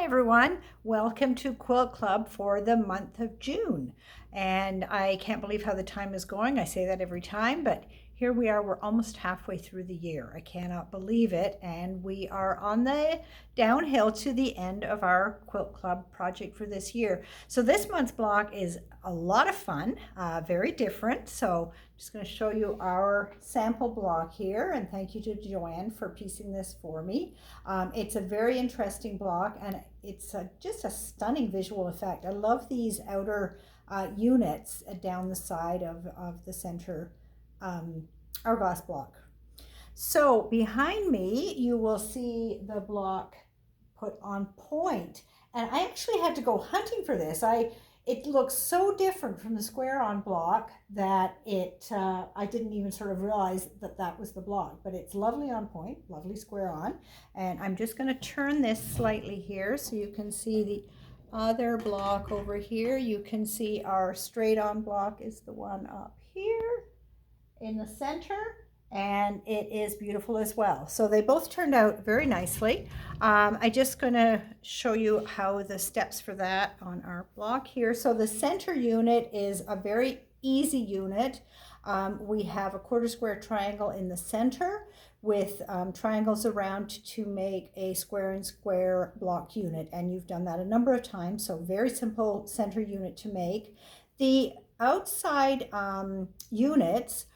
everyone. Welcome to Quilt Club for the month of June. And I can't believe how the time is going. I say that every time, but here we are. We're almost halfway through the year. I cannot believe it. And we are on the downhill to the end of our Quilt Club project for this year. So this month's block is a lot of fun, very different. So I'm just going to show you our sample block here. And thank you to Joanne for piecing this for me. It's a very interesting block, and it's just a stunning visual effect. I love these outer units down the side of the center hourglass block. So behind me, you will see the block put on point. And I actually had to go hunting for this. It looks so different from the square on block that I didn't even sort of realize that that was the block, but it's lovely on point, lovely square on. And I'm just going to turn this slightly here so you can see the other block over here. You can see our straight on block is the one up here in the center, and it is beautiful as well. So they both turned out very nicely. I'm just going to show you how the steps for that on our block here. So the center unit is a very easy unit. We have a quarter square triangle in the center with triangles around to make a square and square block unit, and you've done that a number of times. So very simple center unit to make. The outside units,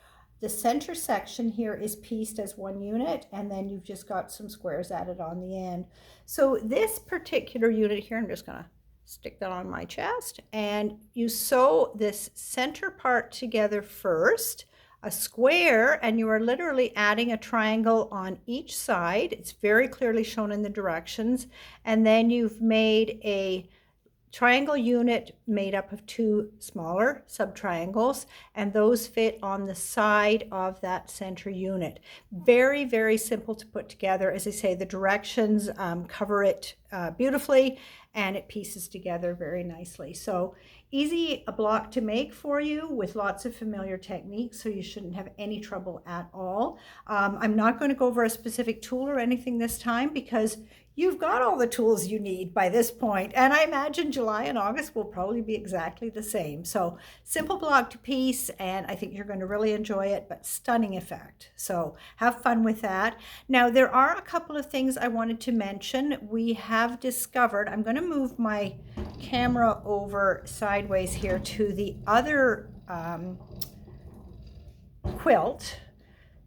the center section here is pieced as one unit, and then you've just got some squares added on the end. So this particular unit here, I'm just going to stick that on my chest, and you sew this center part together first, a square, and you are literally adding a triangle on each side. It's very clearly shown in the directions, and then you've made a triangle unit made up of two smaller subtriangles, and those fit on the side of that center unit. Very, very simple to put together. As I say, the directions cover it beautifully, and it pieces together very nicely. So easy a block to make for you with lots of familiar techniques, so you shouldn't have any trouble at all. I'm not going to go over a specific tool or anything this time because you've got all the tools you need by this point, and I imagine July and August will probably be exactly the same. So simple block to piece, and I think you're going to really enjoy it, but stunning effect. So have fun with that. Now there are a couple of things I wanted to mention. We have discovered, I'm going to move my camera over sideways here to the other quilt.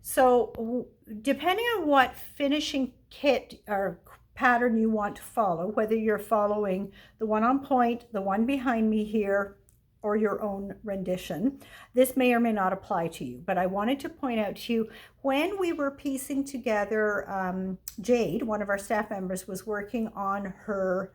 So depending on what finishing kit or pattern you want to follow, whether you're following the one on point, the one behind me here, or your own rendition, this may or may not apply to you. But I wanted to point out to you, when we were piecing together, Jade, one of our staff members, was working on her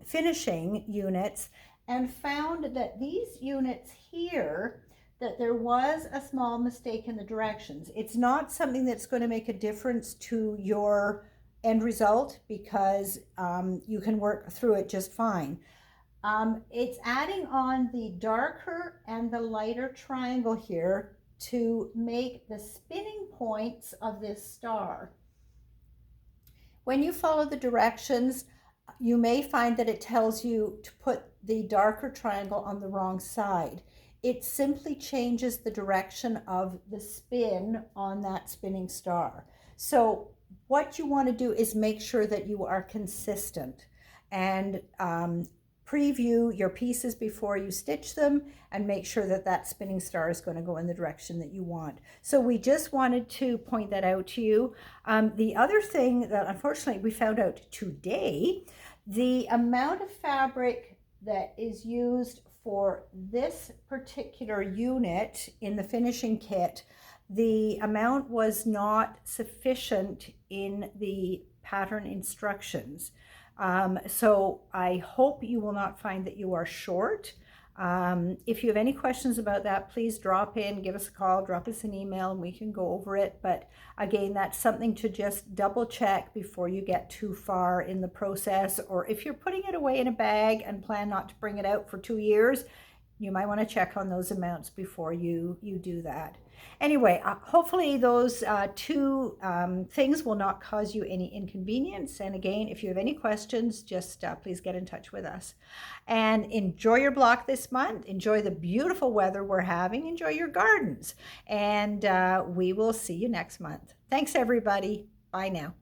finishing units and found that these units here, that there was a small mistake in the directions. It's not something that's going to make a difference to your end result because you can work through it just fine. It's adding on the darker and the lighter triangle here to make the spinning points of this star. When you follow the directions, you may find that it tells you to put the darker triangle on the wrong side. It simply changes the direction of the spin on that spinning star. So what you want to do is make sure that you are consistent and preview your pieces before you stitch them and make sure that that spinning star is going to go in the direction that you want. So we just wanted to point that out to you. The other thing that unfortunately we found out today, the amount of fabric that is used for this particular unit in the finishing kit, the amount was not sufficient in the pattern instructions. So I hope you will not find that you are short. If you have any questions about that, please drop in, give us a call, drop us an email, and we can go over it. But again, that's something to just double check before you get too far in the process. Or if you're putting it away in a bag and plan not to bring it out for 2 years, you might want to check on those amounts before you do that. Anyway, hopefully those two things will not cause you any inconvenience. And again, if you have any questions, just please get in touch with us. And enjoy your block this month. Enjoy the beautiful weather we're having. Enjoy your gardens. And we will see you next month. Thanks, everybody. Bye now.